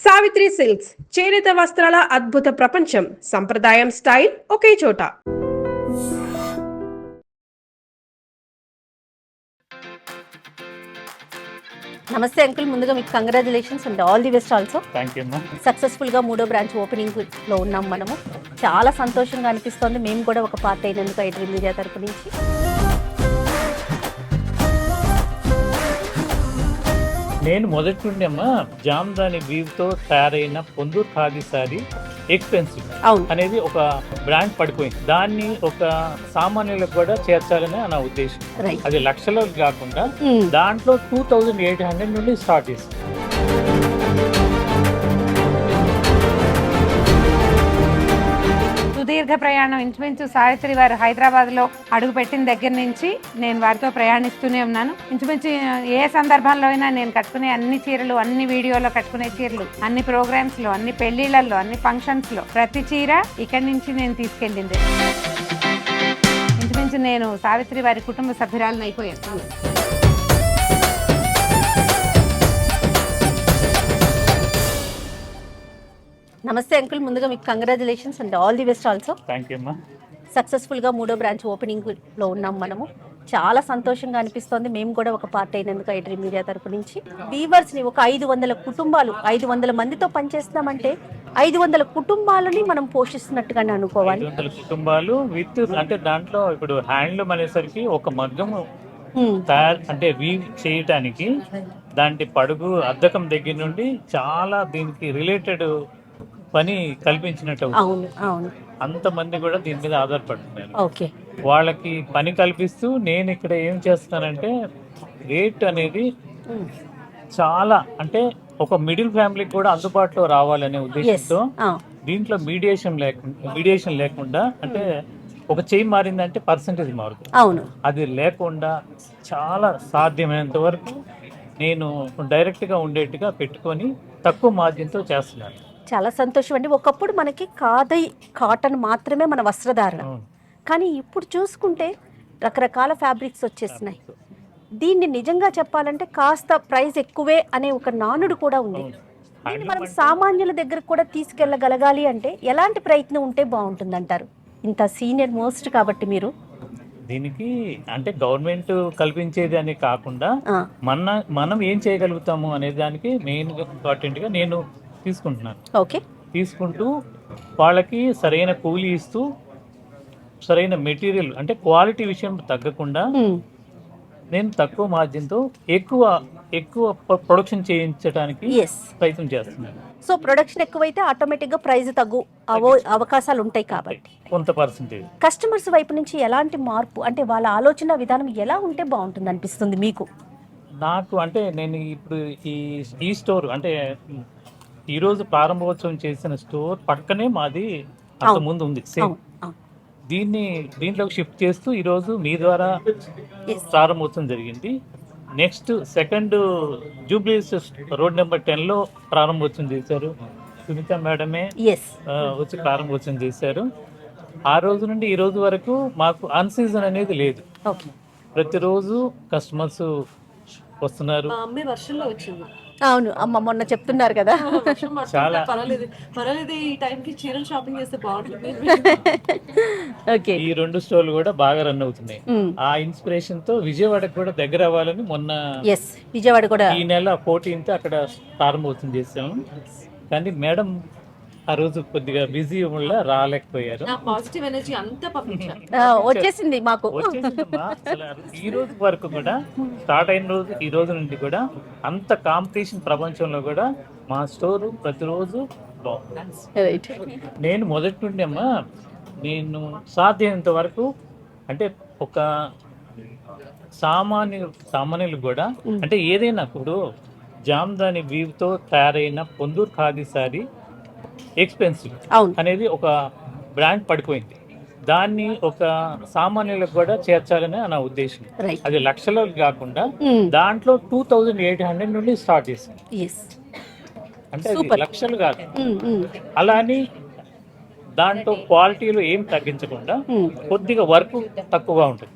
Savitri silks చేనేత వస్త్రాల అద్భుత ప్రపంచం. సంప్రదాయం స్టైల్ ఒకే చోట. నమస్తే అంకుల్, ముందుగా మీకు congratulations and all the best. Also thank you. Successful గా 3వ బ్రాంచ్ ఓపెనింగ్ లో ఉన్నాం మనము. చాలా సంతోషంగా అనిపిస్తోంది. మేము కూడా ఒక పార్ట్ అయినందుకు ఐడ్రీమ్ మీడియా తరపు నుంచి. నేను మొదటి నుండి అమ్మా జామ్దాని వీవ్తో తయారైన పొందూరు ఖాదీ సారీ ఎక్స్పెన్సివ్ అనేది ఒక బ్రాండ్ పడిపోయింది. దాన్ని ఒక సామాన్యులకు కూడా చేర్చాలని నా ఉద్దేశం. అది లక్షలో కాకుండా దాంట్లో 2800 నుండి స్టార్ట్ చేసింది. సుదీర్ఘ ప్రయాణం ఇంచుమించు సావిత్రి వారు హైదరాబాద్లో అడుగుపెట్టిన దగ్గర నుంచి నేను వారితో ప్రయాణిస్తూనే ఉన్నాను. ఇంచుమించు ఏ సందర్భంలో అయినా నేను కట్టుకునే అన్ని చీరలు, అన్ని వీడియోలో కట్టుకునే చీరలు, అన్ని ప్రోగ్రామ్స్లో, అన్ని పెళ్లిళ్లలో, అన్ని ఫంక్షన్స్లో ప్రతి చీర ఇక్కడి నుంచి నేను తీసుకెళ్ళింది. ఇంచుమించు నేను సావిత్రి వారి కుటుంబ సభ్యురాలను అయిపోయాను. నమస్తే అంకుల్, ముందుగా మీకు congratulations and all the best. Also thank you అమ్మా. సక్సెస్ఫుల్ గా 3వ బ్రాంచ్ ఓపెనింగ్ లో ఉన్నాం మనము. చాలా సంతోషంగా అనిపిస్తోంది. మేము కూడా ఒక పార్ట్ అయినందుకు ఐడ్రీమ్ మీడియా తరపు నుంచి. వీవర్స్ ని ఒక 500 కుటుంబాలు, 500 మందితో పనిచేస్తున్నామంటే 500 కుటుంబాలని మనం పోషిస్తున్నట్టుగానే అనుకోవాలి. 500 కుటుంబాలు విత్ అంటే దాంట్లో ఇప్పుడు హ్యాండ్లూమ్ అనేసరికి ఒక మగ్గము తయారు అంటే వీవ్ చేయటానికి దాంట్లో పడుగు అద్దకం దగ్గర నుండి చాలా దీనికి రిలేటెడ్ పని కల్పించినట్టు. అంతమంది కూడా దీని మీద ఆధారపడుతున్నారు. వాళ్ళకి పని కల్పిస్తూ నేను ఇక్కడ ఏం చేస్తానంటే రేట్ అనేది చాలా అంటే ఒక మిడిల్ ఫ్యామిలీకి కూడా అందుబాటులో రావాలనే ఉద్దేశంతో దీంట్లో మీడియేషన్ లేకుండా అంటే ఒక చెయ్యి మారిందంటే పర్సంటేజ్ మారుతుంది. అది లేకుండా చాలా సాధ్యమైనంత వరకు నేను డైరెక్ట్గా ఉండేట్టుగా పెట్టుకొని తక్కువ మార్జిన్తో చేస్తున్నాను. చాలా సంతోషం అండి. ఒకప్పుడు మనకి కాటన్ మాత్రమే మన వస్త్రధారణ, కానీ ఇప్పుడు చూసుకుంటే రకరకాల ఫ్యాబ్రిక్స్ వచ్చేసినాయి. దీన్ని నిజంగా చెప్పాలంటే కాస్త ప్రైస్ ఎక్కువే అనే ఒక నానుడు కూడా ఉంది. దీన్ని మనం సామాన్యుల దగ్గర కూడా తీసుకెళ్ళగలగాలి అంటే ఎలాంటి ప్రయత్నం ఉంటే బాగుంటుంది అంటారు? ఇంత సీనియర్ మోస్ట్ కాబట్టి మీరు దీనికి అంటే గవర్నమెంట్ కల్పించేది అని కాకుండా మనం ఏం చేయగలుగుతాము అనే దానికి మెయిన్ ఇంపార్టెంట్ గా నేను తీసుకుంటున్నాను. తీసుకుంటూ వాళ్ళకి సరైన కూలీ ఇస్తూ సరైన మెటీరియల్ అంటే క్వాలిటీ విషయం తగ్గకుండా నేను తక్కువ మార్జిన్తో ఎక్కువ ప్రొడక్షన్ చేయించడానికి ప్రయత్నం చేస్తున్నాను. సో ప్రొడక్షన్ ఎక్కువైతే ఆటోమేటిక్గా ప్రైస్ తగ్గు అవకాశాలు ఉంటాయి కాబట్టి కొంత పర్సెంటేజ్. కస్టమర్స్ వైపు నుంచి ఎలాంటి మార్పు అంటే వాళ్ళ ఆలోచన విధానం ఎలా ఉంటే బాగుంటుంది అనిపిస్తుంది మీకు? నాకు అంటే నేను ఇప్పుడు ఈ స్టోర్ అంటే ఈరోజు ప్రారంభోత్సవం చేసిన స్టోర్ పక్కనే మాది అంత ముందు ఉంది సేమ్. దీంట్లోకి షిఫ్ట్ చేస్తూ ఈరోజు మీ ద్వారా ప్రారంభోత్సవం జరిగింది. నెక్స్ట్ సెకండ్ జూబ్లీస్ రోడ్ నెంబర్ 10లో ప్రారంభోత్సవం చేశారు. సునీత మేడమే వచ్చి ప్రారంభోత్సవం చేశారు. ఆ రోజు నుండి ఈ రోజు వరకు మాకు అన్ సీజన్ అనేది లేదు. ప్రతిరోజు కస్టమర్స్ వస్తున్నారు. అవును అమ్మ, మొన్న చెప్తున్నారు కదా చాలా ఈ 2 స్టోర్లు కూడా బాగా రన్ అవుతున్నాయి. ఆ ఇన్స్పిరేషన్ తో విజయవాడకు కూడా దగ్గర అవ్వాలని మొన్న విజయవాడ కూడా ఈ నెల 14th అక్కడ ప్రారంభోత్సవం చేసాము. కానీ మేడం ఆ రోజు కొద్దిగా బిజీ వల్ల రాలేకపోయారు. వచ్చేసింది మాకు. ఈ రోజు వరకు కూడా స్టార్ట్ అయిన రోజు ఈ రోజు నుండి కూడా అంత కాంపిటీషన్ ప్రపంచంలో కూడా మా స్టోర్ ప్రతిరోజు బాగుంది. నేను మొదటి నుండి అమ్మా నేను సాధ్యమైనంత వరకు అంటే ఒక సామాన్యులు కూడా అంటే ఏదైనా ఇప్పుడు జామ్దాని వీవ్తో తయారైన పొందూరు ఖాదీ సారీ ఎక్స్పెన్సివ్ అనేది ఒక బ్రాండ్ పడిపోయింది. దాన్ని ఒక సామాన్యులకు కూడా చేర్చాలని నా ఉద్దేశం. అది లక్షలో కాకుండా దాంట్లో 2800 నుండి స్టార్ట్ చేసింది. అంటే అది లక్షలు కాదు. అలా అని దాంట్లో క్వాలిటీలో ఏం తగ్గించకుండా కొద్దిగా వర్క్ తక్కువగా ఉంటుంది.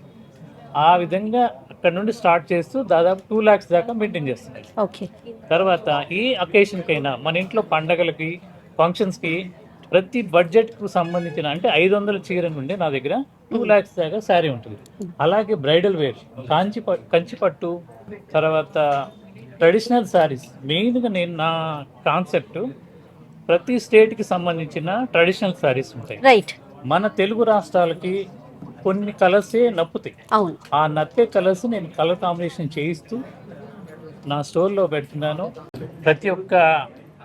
ఆ విధంగా అక్కడ నుండి స్టార్ట్ చేస్తూ దాదాపు 2 lakhs దాకా మెయింటైన్ చేస్తున్నాను. ఓకే. తర్వాత ఈ అకేషన్కైనా మన ఇంట్లో పండగలకి ఫంక్షన్స్కి ప్రతి బడ్జెట్కు సంబంధించిన అంటే 500 చీర నుండి నా దగ్గర 2 lakhs దాకా శారీ ఉంటుంది. అలాగే బ్రైడల్ వేర్, కంచిపట్టు, తర్వాత ట్రెడిషనల్ శారీస్. మెయిన్గా నేను నా కాన్సెప్ట్ ప్రతి స్టేట్కి సంబంధించిన ట్రెడిషనల్ శారీస్ ఉంటాయి. రైట్. మన తెలుగు రాష్ట్రాలకి కొన్ని కలర్సే నప్పుతాయి. అవును. ఆ నప్పే కలర్స్ నేను కలర్ కాంబినేషన్ చేయిస్తూ నా స్టోర్లో పెడుతున్నాను. ప్రతి ఒక్క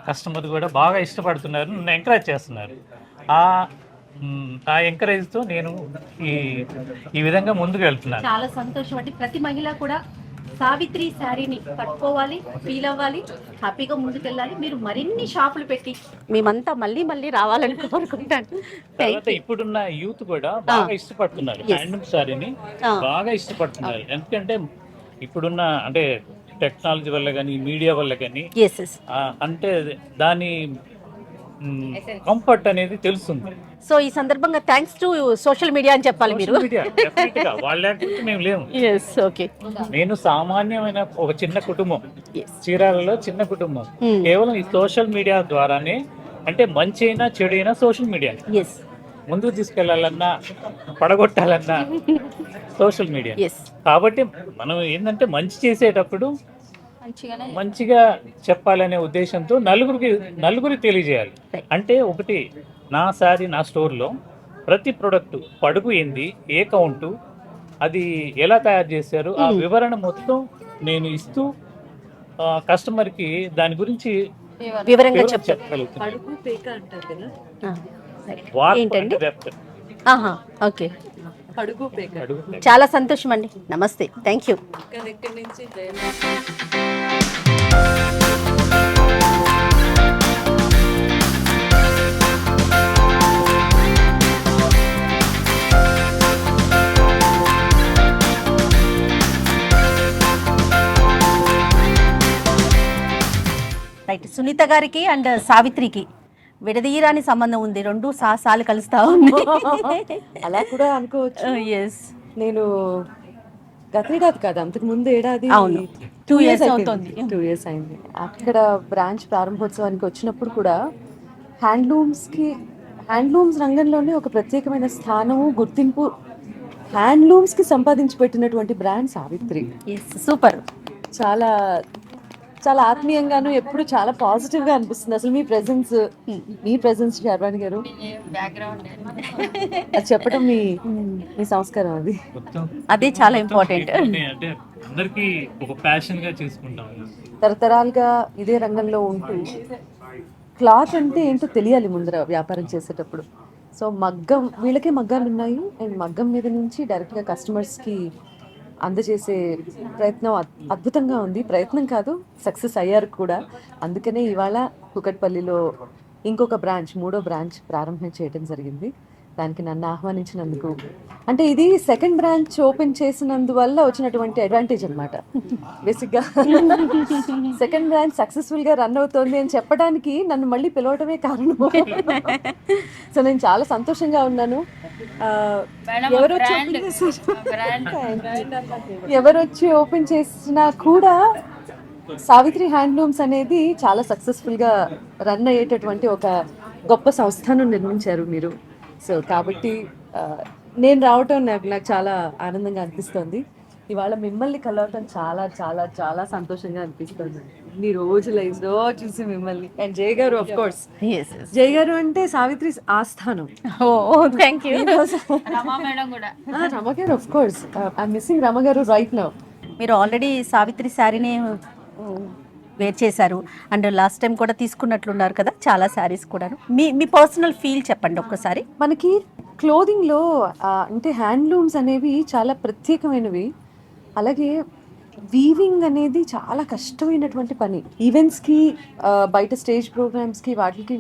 కస్టమర్ కూడా బాగా ఇష్టపడుతున్నారు, నన్ను ఎంకరేజ్ చేస్తున్నారు. ఆ ఎంకరేజ్తో నేను ఈ విధంగా ముందుకు వెళ్తున్నాను. చాలా సంతోషం అండి. ప్రతి మహిళ కూడా సావిత్రి శారీని కట్టుకోవాలి, ఫీల్ అవ్వాలి, హ్యాపీగా ముందుకెళ్ళాలి. మీరు మరిన్ని షాపులు పెట్టి మేమంతా మళ్ళీ మళ్ళీ రావాలని కోరుకుంటాను. తర్వాత ఇప్పుడున్న యూత్ కూడా బాగా ఇష్టపడుతున్నారు, హ్యాండ్లూమ్ శారీని బాగా ఇష్టపడుతున్నారు. ఎందుకంటే ఇప్పుడున్న అంటే టెక్నాలజీ వల్ల కానీ మీడియా వల్ల కానీ అంటే దాని కంఫర్ట్ అనేది తెలుస్తుంది. సో ఈ సందర్భంగా థ్యాంక్స్ టు సోషల్ మీడియా అని చెప్పాలి మీరు. మేము లేము. ఓకే. నేను సామాన్యమైన ఒక చిన్న కుటుంబం, చీరాలలో చిన్న కుటుంబం. కేవలం ఈ సోషల్ మీడియా ద్వారానే, అంటే మంచి అయినా చెడు అయినా సోషల్ మీడియా ముందుకు తీసుకెళ్లాలన్నా పడగొట్టాలన్నా సోషల్ మీడియా. కాబట్టి మనం ఏంటంటే మంచి చేసేటప్పుడు మంచిగా చెప్పాలనే ఉద్దేశంతో నలుగురికి తెలియజేయాలి. అంటే ఒకటి, నా శారీ నా స్టోర్లో ప్రతి ప్రోడక్ట్ పడుగు ఏంది, ఏ కౌంటు, అది ఎలా తయారు చేశారు, ఆ వివరణ మొత్తం నేను ఇస్తూ కస్టమర్కి దాని గురించి వివరంగా చెప్పగలుగుతాను. ఓకే. చాలా సంతోషం అండి. నమస్తే. Thank you. రైట్. సునీత గారికి అండ్ సావిత్రికి విడదీయరాని సంబంధం ఉంది. రెండు సాలు కలుస్తా ఉన్నాయి. అలా కూడా అనుకోవచ్చు. ఎస్. నేను గతేడాది కాదు, అంతకు ముందు ఏడాది 2 years అవుతుంది. 2 years అయింది. అక్కడ బ్రాంచ్ ప్రారంభోత్సవానికి వచ్చినప్పుడు కూడా హ్యాండ్లూమ్స్ రంగంలోనే ఒక ప్రత్యేకమైన స్థానము, గుర్తింపు హ్యాండ్లూమ్స్కి సంపాదించి పెట్టినటువంటి బ్రాండ్ సావిత్రి. సూపర్. చాలా చాలా ఆత్మీయంగాను ఎప్పుడు చాలా పాజిటివ్ గా అనిపిస్తుంది. అసలు మీ ప్రెజెన్స్ శర్వాణి గారు అది చెప్పడం మీ సంస్కారం. అదే చాలా ఇంపార్టెంట్. అంటే అందరికీ ఒక ప్యాషన్ గా చేసుకుంటాం. తరతరాలుగా ఇదే రంగంలో ఉంటూ క్లాత్ అంటే ఏంటో తెలియాలి ముందర వ్యాపారం చేసేటప్పుడు. సో వీళ్ళకే మగ్గాలు ఉన్నాయి, అండ్ మగ్గం మీద నుంచి డైరెక్ట్ గా కస్టమర్స్ కి అందజేసే ప్రయత్నం అద్భుతంగా ఉంది. ప్రయత్నం కాదు, సక్సెస్ అయ్యారు కూడా. అందుకనే ఇవాళ కుకట్పల్లిలో ఇంకొక బ్రాంచ్, 3వ బ్రాంచ్ ప్రారంభం చేయడం జరిగింది. దానికి నన్ను ఆహ్వానించినందుకు, అంటే ఇది సెకండ్ బ్రాంచ్ ఓపెన్ చేసినందువల్ల వచ్చినటువంటి అడ్వాంటేజ్ అనమాట. బేసిక్గా సెకండ్ బ్రాంచ్ సక్సెస్ఫుల్గా రన్ అవుతోంది అని చెప్పడానికి నన్ను మళ్ళీ పిలవటమే కారణం. సో నేను చాలా సంతోషంగా ఉన్నాను. ఎవరొచ్చి ఓపెన్ చేసినా కూడా సావిత్రి హ్యాండ్లూమ్స్ అనేది చాలా సక్సెస్ఫుల్గా రన్ అయ్యేటటువంటి ఒక గొప్ప సంస్థను నిర్మించారు మీరు. సో కాబట్టి నేను రావటం నాకు చాలా ఆనందంగా అనిపిస్తుంది. ఇవాళ మిమ్మల్ని కలవటం చాలా చాలా చాలా సంతోషంగా అనిపిస్తుంది. ఇన్ని రోజులైందో చూసి మిమ్మల్ని. అండ్ జయ గారు, ఆఫ్ కోర్స్ జయ గారు అంటే సావిత్రి ఆస్థానం. Thank you. Rama garu, of course I missing Rama garu right now. మీరు ఆల్రెడీ సావిత్రి శారీని వేర్ చేశారు అండ్ లాస్ట్ టైం కూడా తీసుకున్నట్లున్నారు కదా చాలా శారీస్ కూడా. మీ పర్సనల్ ఫీల్ చెప్పండి ఒక్కసారి. మనకి క్లోదింగ్లో అంటే హ్యాండ్లూమ్స్ అనేవి చాలా ప్రత్యేకమైనవి. అలాగే వీవింగ్ అనేది చాలా కష్టమైనటువంటి పని. ఈవెంట్స్కి, బయట స్టేజ్ ప్రోగ్రామ్స్కి,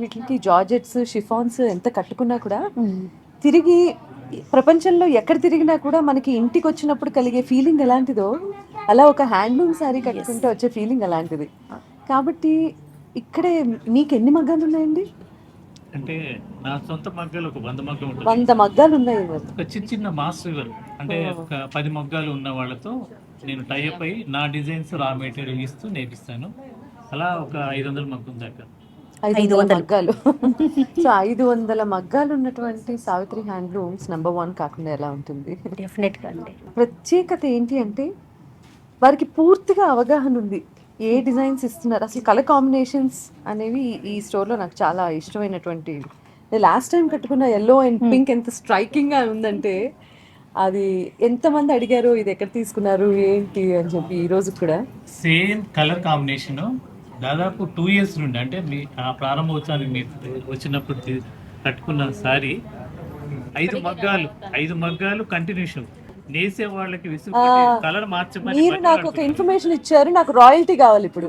వీటికి జార్జెట్స్, షిఫాన్స్ ఎంత కట్టుకున్నా కూడా తిరిగి ప్రపంచంలో ఎక్కడ తిరిగినా కూడా మనకి ఇంటికి వచ్చినప్పుడు కలిగే ఫీలింగ్ ఎలాంటిదో అలా ఒక హ్యాండ్లూమ్ శారీ కట్టుకుంటే వచ్చే ఫీలింగ్ అలాంటిది. కాబట్టి ఇక్కడే మీకు ఎన్ని మగ్గాలు ఉన్నాయండి? అంటే నా సొంత మగ్గాలు ఒక 100 మగ్గాలు ఉంటాయి. 100 మగ్గాలు ఉన్నాయి. ఒక చిన్న మాస్టర్ అంటే ఒక 10 మగ్గాలు ఉన్న వాళ్ళతో నేను టైప్ అయ్యి నా డిజైన్స్ రా మెటీరియల్ ఇస్తూ నేర్పిస్తాను. అలా ఒక 500 మగ్గం దాకా. 500 మగ్గాలు. సో 500 మగ్గాలు ఉన్నటువంటి సావిత్రి హ్యాండ్లూమ్స్ #1 కాకుండా ఎలా ఉంటుంది? డెఫినెట్గా అండి. ప్రత్యేకత ఏంటి అంటే వారికి పూర్తిగా అవగాహన ఉంది ఏ డిజైన్స్ ఇస్తున్నారు, అసలు కలర్ కాంబినేషన్స్ అనేవి ఈ స్టోర్లో నాకు చాలా ఇష్టమైనటువంటి. నేను లాస్ట్ టైం కట్టుకున్న ఎల్లో అండ్ పింక్ ఎంత స్ట్రైకింగ్గా ఉందంటే అది ఎంతమంది అడిగారు ఇది ఎక్కడ తీసుకున్నారు ఏంటి అని చెప్పి. ఈ రోజు కూడా సేమ్ కలర్ కాంబినేషన్ దాదాపు 2 years నుండి, అంటే మీ ఆ ప్రారంభోత్సవానికి మీరు వచ్చినప్పుడు కట్టుకున్న సారీ 5 మగ్గాలు కంటిన్యూషన్ నేసే వాళ్ళకి విసుగు కలర్ మార్చమని మీరు నాకు ఒక ఇన్ఫర్మేషన్ ఇచ్చారు, నాకు రాయల్టీ కావాలి ఇప్పుడు.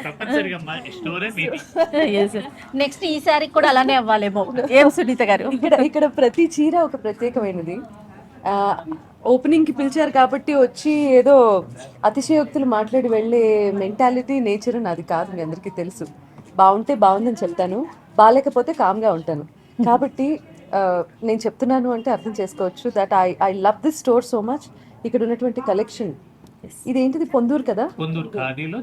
తప్పనిసరిగా మా స్టోరే మీది. నెక్స్ట్ ఈసారి కూడా అలానే అవ్వాలేమో. ఏం సునీత గారు? ఇక్కడ ప్రతి చీర ఒక ప్రత్యేకమైనది. ఓపెనింగ్కి పిలిచారు కాబట్టి వచ్చి ఏదో అతిశయోక్తులు మాట్లాడి వెళ్ళే మెంటాలిటీ నేచర్ నాది కాదు, మీ అందరికీ తెలుసు. బాగుంటే బాగుందని చెప్తాను, బాగాలేకపోతే కామ్గా ఉంటాను. కాబట్టి నేను చెప్తున్నాను అంటే అర్థం చేసుకోవచ్చు that I love this store so much. ఇక్కడ ఉన్నటువంటి కలెక్షన్ ఇదేంటిది, పొందూరు కదా, పొందూరు ఖాదీలో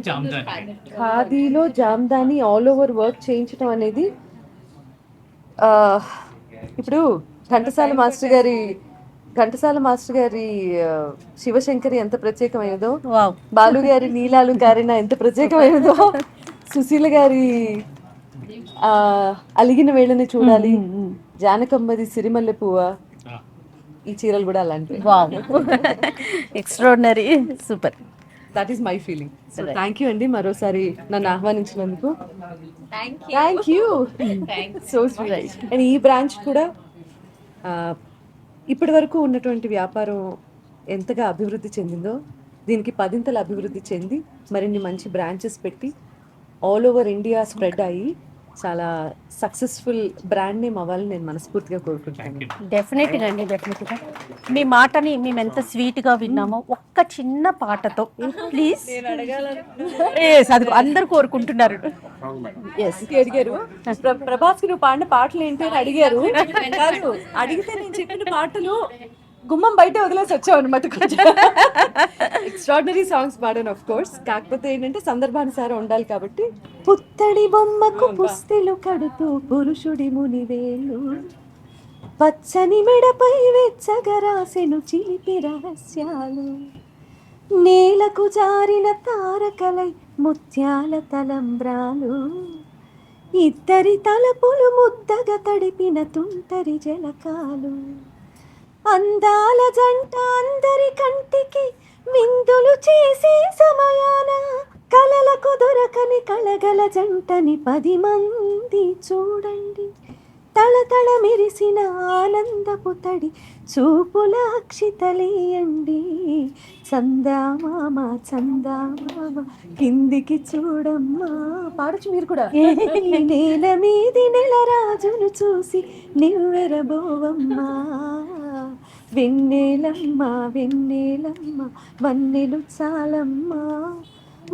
జామ్దాని ఆల్ ఓవర్ వర్క్ చేయించడం అనేది ఇప్పుడు ఘంటసాల మాస్టర్ గారి శివశంకరి ఎంత ప్రత్యేకమైనదో, బాలు గారి నీలాలు గారిన ఎంత ప్రత్యేకమైనదో, సుశీల గారి అలిగిన వేళని చూడాలి, జానకమ్మది సిరిమల్లె పువ్వ, ఈ చీరలు కూడా అలాంటివి. Extraordinary, super. That is my feeling. So thank you అండి మరోసారి నన్ను ఆహ్వానించినందుకు. Thank you so sweet. And ఈ బ్రాంచ్ కూడా ఇప్పటి వరకు ఉన్నటువంటి వ్యాపారం ఎంతగా అభివృద్ధి చెందిందో దీనికి 10 అభివృద్ధి చెంది మరిన్ని మంచి బ్రాంచెస్ పెట్టి ఆల్ ఓవర్ ఇండియా స్ప్రెడ్ అయ్యి చాలా సక్సెస్ఫుల్ బ్రాండ్ నేమ్ అవ్వాలని నేను మనస్ఫూర్తిగా కోరుకుంటాను. డెఫినెట్గా అండి, డెఫినెట్గా. మీ మాటని మేము ఎంత స్వీట్గా విన్నామో ఒక్క చిన్న పాటతో ప్లీజ్. అది అందరు కోరుకుంటున్నారు. అడిగారు ప్రభాస్ నువ్వు పాడిన పాటలు ఏంటి అని అడిగారు. కాదు, అడిగితే నేను చెప్పిన పాటలు గుమ్మం బయట వదిలేసి వచ్చావు అనమాట. ఎక్స్ట్రాడినరీ సాంగ్స్ పాడాను ఆఫ్ కోర్స్. కాకపోతే ఏంటంటే సందర్భానుసారం ఉండాలి కాబట్టి. పుత్తడి బొమ్మకు పుస్తెలు కడుతూ పురుషుడి మునివేలు, పచ్చని మెడపై వెచ్చగా రాసెను చిలిపి రహస్యాలు, నేలకు జారిన తారకలై ముత్యాల తలంబ్రాలు, ఇద్దరి తలపులు ముద్దగా తడిపిన తుంటరి జలకాలు, అందాల జంట అందరి కంటికి విందులు చేసే సమయాన, కలలకు దొరకని కలగల జంటని 10 మంది చూడండి, తళతళ మెరిసిన ఆనందపు తడి చూపుల అక్షితలేయండి, చందామామ చందామామ కిందికి చూడమ్మా. పాడచ్చు మీరు కూడా. నేల మీది నెల రాజును చూసి నివ్వెరబోవమ్మా, వెన్నెలమ్మ వెన్నెలమ్మ వన్నెలు చాలమ్మా,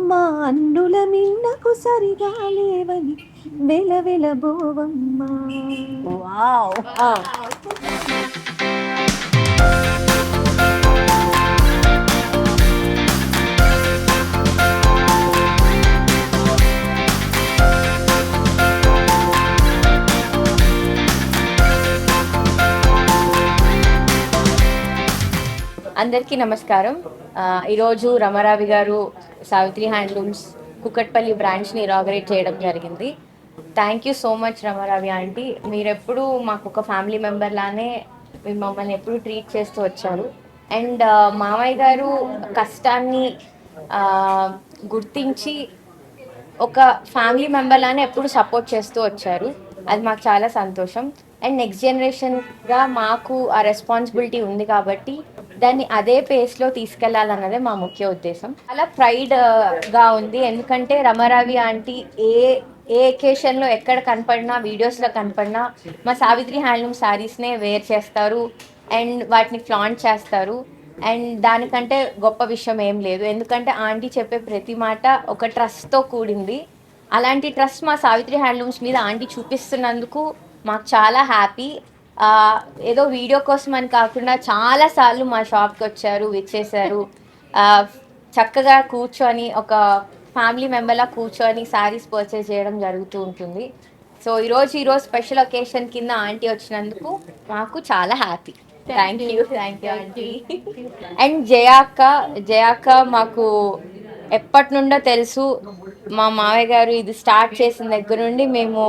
మా అన్నుల మిన్నకు సరిగా లేవని వెలవెలబోవమ్మా. వావ్. అందరికీ నమస్కారం. ఈరోజు రమారావి గారు సావిత్రి హ్యాండ్లూమ్స్ కుకట్పల్లి బ్రాంచ్ని ఇనాగరేట్ చేయడం జరిగింది. Thank you so much Ramaravi aunty. మీరెప్పుడు మాకు ఒక ఫ్యామిలీ మెంబర్ లానే మీరు మమ్మల్ని ఎప్పుడు ట్రీట్ చేస్తూ వచ్చారు. అండ్ మామయ్య గారు కష్టాన్ని గుర్తించి ఒక ఫ్యామిలీ మెంబర్ లానే ఎప్పుడు సపోర్ట్ చేస్తూ వచ్చారు. అది మాకు చాలా సంతోషం. అండ్ నెక్స్ట్ జనరేషన్గా మాకు ఆ రెస్పాన్సిబిలిటీ ఉంది కాబట్టి దాన్ని అదే పేస్లో తీసుకెళ్లాలన్నదే మా ముఖ్య ఉద్దేశం. చాలా ప్రైడ్గా ఉంది, ఎందుకంటే రమారావి ఆంటీ ఏ ఎకేషన్లో ఎక్కడ కనపడినా, వీడియోస్లో కనపడినా మా సావిత్రి హ్యాండ్లూమ్ శారీస్నే వేర్ చేస్తారు అండ్ వాటిని ఫ్లాంట్ చేస్తారు. అండ్ దానికంటే గొప్ప విషయం ఏం లేదు, ఎందుకంటే ఆంటీ చెప్పే ప్రతి మాట ఒక ట్రస్ట్తో కూడింది. అలాంటి ట్రస్ట్ మా సావిత్రి హ్యాండ్లూమ్స్ మీద ఆంటీ చూపిస్తున్నందుకు మాకు చాలా హ్యాపీ. ఏదో వీడియో కోసం అని కాకుండా చాలాసార్లు మా షాప్కి వచ్చారు, విచ్చేశారు. ఆ, చక్కగా కూర్చొని ఒక ఫ్యామిలీ మెంబర్లా కూర్చొని శారీస్ పర్చేస్ చేయడం జరుగుతూ ఉంటుంది. సో ఈరోజు స్పెషల్ ఒకేషన్ కింద ఆంటీ వచ్చినందుకు మాకు చాలా happy. Thank you aunty. And జయాక్క మాకు ఎప్పటి నుండో తెలుసు. మా మావయ్య గారు ఇది స్టార్ట్ చేసిన దగ్గర నుండి మేము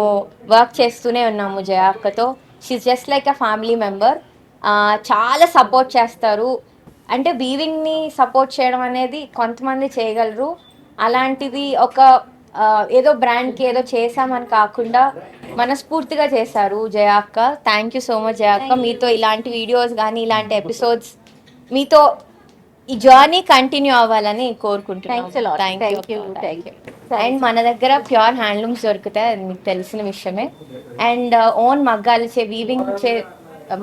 వర్క్ చేస్తూనే ఉన్నాము జయాక్కతో. She just like a family member. చాలా సపోర్ట్ చేస్తారు. అంటే వీవింగ్ని సపోర్ట్ చేయడం అనేది కొంతమంది చేయగలరు. అలాంటిది ఒక ఏదో బ్రాండ్కి ఏదో చేసామని కాకుండా మనస్ఫూర్తిగా చేశారు జయాక్క. థ్యాంక్ యూ సో మచ్ జయాక్క. మీతో ఇలాంటి వీడియోస్ కానీ ఇలాంటి ఎపిసోడ్స్ మీతో ఈ జర్నీ కంటిన్యూ అవ్వాలని కోరుకుంటున్నాను. Thank you. అండ్ మన దగ్గర ప్యూర్ హ్యాండ్లూమ్స్ దొరుకుతాయి, అది మీకు తెలిసిన విషయమే. అండ్ ఓన్ మగ్గాలు వీవింగ్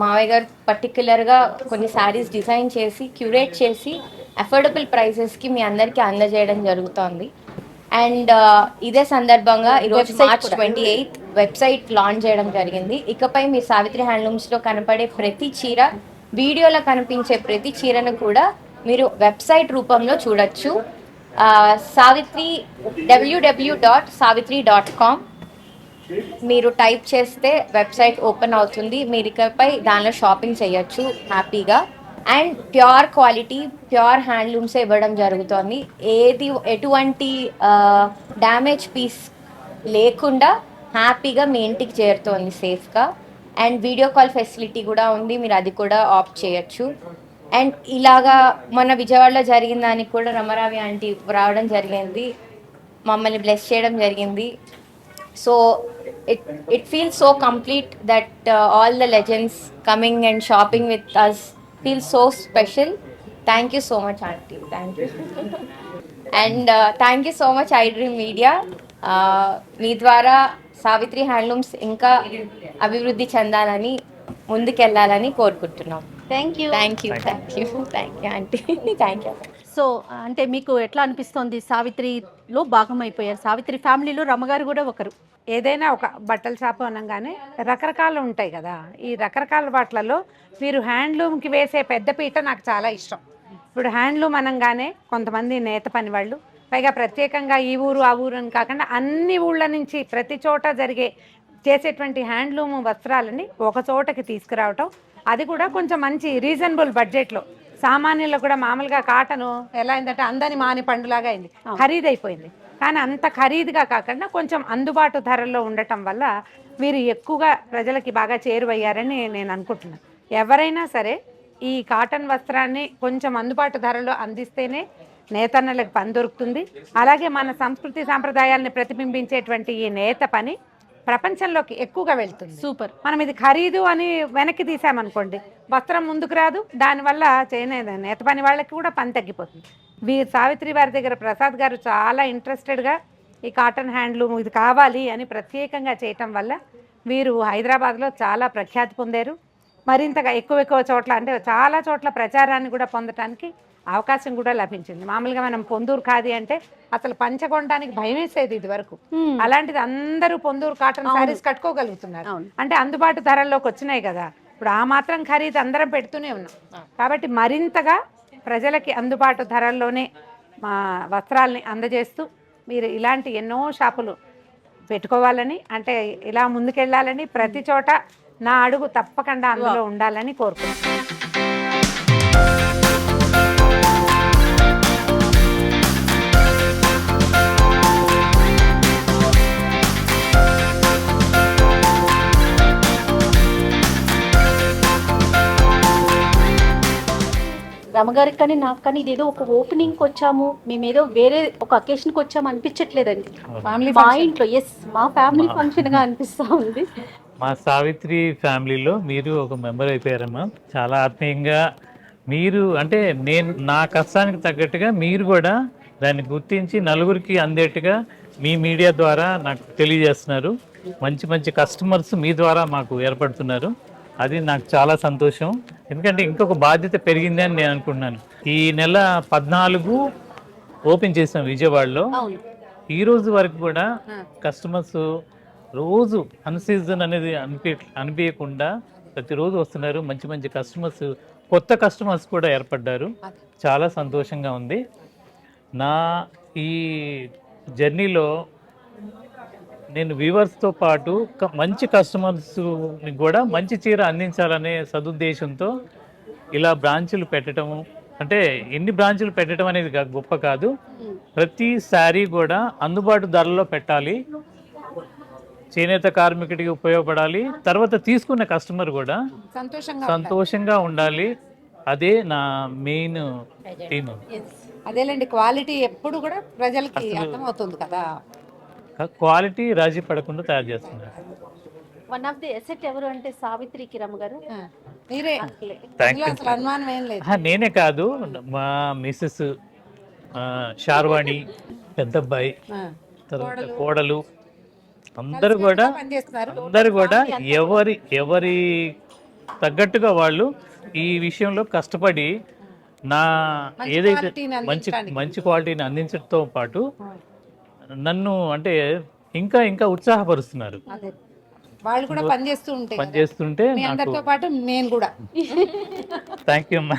మావయ్య గారు పర్టికులర్గా కొన్ని శారీస్ డిజైన్ చేసి క్యూరేట్ చేసి అఫోర్డబుల్ ప్రైసెస్కి మీ అందరికీ అందజేయడం జరుగుతోంది. అండ్ ఇదే సందర్భంగా ఈరోజు March 28 వెబ్సైట్ లాంచ్ చేయడం జరిగింది. ఇకపై మీ సావిత్రి హ్యాండ్లూమ్స్లో కనపడే ప్రతి చీర, వీడియోలో కనిపించే ప్రతి చీరను కూడా మీరు వెబ్సైట్ రూపంలో చూడొచ్చు. సావిత్రి www.savitri.com మీరు టైప్ చేస్తే వెబ్సైట్ ఓపెన్ అవుతుంది. మీరు ఇకపై దానిలో షాపింగ్ చేయొచ్చు హ్యాపీగా. And pure quality, pure handlooms ఇవ్వడం జరుగుతుంది. ఎటువంటి డ్యామేజ్ పీస్ లేకుండా హ్యాపీగా మీ ఇంటికి చేరుతోంది సేఫ్గా. అండ్ వీడియో కాల్ ఫెసిలిటీ కూడా ఉంది, మీరు అది కూడా ఆప్ట్ చేయొచ్చు. అండ్ ఇలాగా మన విజయవాడలో జరిగిన దానికి కూడా రమారావి ఆంటీ రావడం జరిగింది, మమ్మల్ని బ్లెస్ చేయడం జరిగింది. So it feels so complete that all the legends coming and shopping with us feels so special. Thank you so much aunty. Thank you. And thank you so much iDream Media. మీ ద్వారా Savitri handlooms ఇంకా అభివృద్ధి చెందాలని, ముందుకెళ్ళాలని కోరుకుంటున్నాం. Thank you aunty. Thank you. So అంటే మీకు ఎట్లా అనిపిస్తోంది? సావిత్రిలో భాగం అయిపోయారు. సావిత్రి ఫ్యామిలీలో రమ్మగారు కూడా ఒకరు. ఏదైనా ఒక బట్టల షాపు అనగానే రకరకాలు ఉంటాయి కదా. ఈ రకరకాల వాటిలలో మీరు హ్యాండ్లూమ్కి వేసే పెద్దపీట నాకు చాలా ఇష్టం. ఇప్పుడు హ్యాండ్లూమ్ అనగానే కొంతమంది నేత పని వాళ్ళు, పైగా ప్రత్యేకంగా ఈ ఊరు ఆ ఊరు అని కాకుండా అన్ని ఊళ్ళ నుంచి ప్రతి చోట చేసేటువంటి హ్యాండ్లూమ్ వస్త్రాలని ఒక చోటకి తీసుకురావటం, అది కూడా కొంచెం మంచి రీజనబుల్ బడ్జెట్లో. సామాన్యుల్లో కూడా మామూలుగా కాటను ఎలా అయిందంటే అందని మాని పండులాగా అయింది, ఖరీదైపోయింది. కానీ అంత ఖరీదుగా కాకుండా కొంచెం అందుబాటు ధరల్లో ఉండటం వల్ల మీరు ఎక్కువగా ప్రజలకి బాగా చేరువయ్యారని నేను అనుకుంటున్నాను. ఎవరైనా సరే ఈ కాటన్ వస్త్రాన్ని కొంచెం అందుబాటు ధరలో అందిస్తేనే నేతన్నలకు పని దొరుకుతుంది. అలాగే మన సంస్కృతి సాంప్రదాయాలని ప్రతిబింబించేటువంటి ఈ నేత పని ప్రపంచంలోకి ఎక్కువగా వెళ్తుంది. సూపర్. మనం ఇది ఖరీదు అని వెనక్కి తీసామనుకోండి, వస్త్రం ముందుకు రాదు. దానివల్ల నేత పని వాళ్ళకి కూడా పని తగ్గిపోతుంది. సావిత్రి వారి దగ్గర ప్రసాద్ గారు చాలా ఇంట్రెస్టెడ్గా ఈ కాటన్ హ్యాండ్లూమ్ ఇది కావాలి అని ప్రత్యేకంగా చేయటం వల్ల వీరు హైదరాబాద్లో చాలా ప్రఖ్యాతి పొందారు. మరింతగా ఎక్కువ చోట్ల, అంటే చాలా చోట్ల ప్రచారాన్ని కూడా పొందటానికి అవకాశం కూడా లభించింది. మామూలుగా మనం పొందూరు ఖాదీ అంటే అసలు పంచకొనడానికి భయం వేసేది ఇది వరకు. అలాంటిది అందరూ పొందూరు కాటన్ శారీస్ కట్టుకోగలుగుతున్నారు. అంటే అందుబాటు ధరల్లోకి వచ్చినాయి కదా. ఇప్పుడు ఆ మాత్రం ఖరీదు అందరం పెడుతూనే ఉన్నాం. కాబట్టి మరింతగా ప్రజలకి అందుబాటు ధరల్లోనే మా వస్త్రాలని అందజేస్తూ మీరు ఇలాంటి ఎన్నో షాపులు పెట్టుకోవాలని, అంటే ఇలా ముందుకెళ్ళాలని, ప్రతి చోట నా అడుగు తప్పకుండా అందులో ఉండాలని కోరుకుంటున్నాను. రమగారికి కానీ నాకు కానీ ఇదేదో ఒక ఓపెనింగ్కి వచ్చాము, మేమేదో వేరే ఒక అకేషన్కి వచ్చాము అనిపించట్లేదండి. మా ఇంట్లో మా ఫ్యామిలీ ఫంక్షన్గా అనిపిస్తూ ఉంది. మా సావిత్రి ఫ్యామిలీలో మీరు ఒక మెంబర్ అయిపోయారమ్మా. చాలా ఆత్మీయంగా మీరు, అంటే నేను నా కష్టానికి తగ్గట్టుగా మీరు కూడా దాన్ని గుర్తించి నలుగురికి అందేట్టుగా మీ మీడియా ద్వారా నాకు తెలియజేస్తున్నారు. మంచి మంచి కస్టమర్స్ మీ ద్వారా మాకు ఏర్పడుతున్నారు. అది నాకు చాలా సంతోషం. ఎందుకంటే ఇంకొక బాధ్యత పెరిగింది అని నేను అనుకుంటున్నాను. ఈ నెల 14 ఓపెన్ చేసాం విజయవాడలో. ఈ రోజు వరకు కూడా కస్టమర్స్ రోజు అన్సీజన్ అనేది అనిపించకుండా ప్రతిరోజు వస్తున్నారు, మంచి మంచి కస్టమర్స్, కొత్త కస్టమర్స్ కూడా ఏర్పడ్డారు. చాలా సంతోషంగా ఉంది. నా ఈ జర్నీలో నేను వ్యూవర్స్తో పాటు మంచి కస్టమర్స్ని కూడా మంచి చీర అందించాలనే సదుద్దేశంతో ఇలా బ్రాంచులు పెట్టడము, అంటే ఎన్ని బ్రాంచులు పెట్టడం అనేది గొప్ప కాదు, ప్రతి శారీ కూడా అందుబాటు ధరలో పెట్టాలి, చేనేత కార్మికుడికి ఉపయోగపడాలి, తర్వాత తీసుకున్న కస్టమర్ కూడా సంతోషంగా ఉండాలి. అదే నా మెయిన్ థీమ్. అదేలేండి, క్వాలిటీ ఎప్పుడు కూడా ప్రజలకి అర్థమవుతుంది కదా. క్వాలిటీ రాజీ పడకుండా తయారు చేస్తున్నారు. వన్ ఆఫ్ ది ఎసెట్ ఎవరు అంటే సావిత్రి కిరమ్ గారు. మీరే, థ్యాంక్ యూ. అసలు అనుమానం ఏం లేదు. నేనే కాదు, మా మిస్సెస్ శార్వాణి, పెద్దబ్బాయి, తర్వాత కోడలు, అందరూ కూడా ఎవరి తగ్గట్టుగా వాళ్ళు ఈ విషయంలో కష్టపడి నా ఏదైతే మంచి క్వాలిటీని అందించడంతో పాటు నన్ను అంటే ఇంకా ఉత్సాహపరుస్తున్నారు. వాళ్ళు కూడా పనిచేస్తుంటే పనిచేస్తుంటే పాటు నేను కూడా. థ్యాంక్ యూ అమ్మా.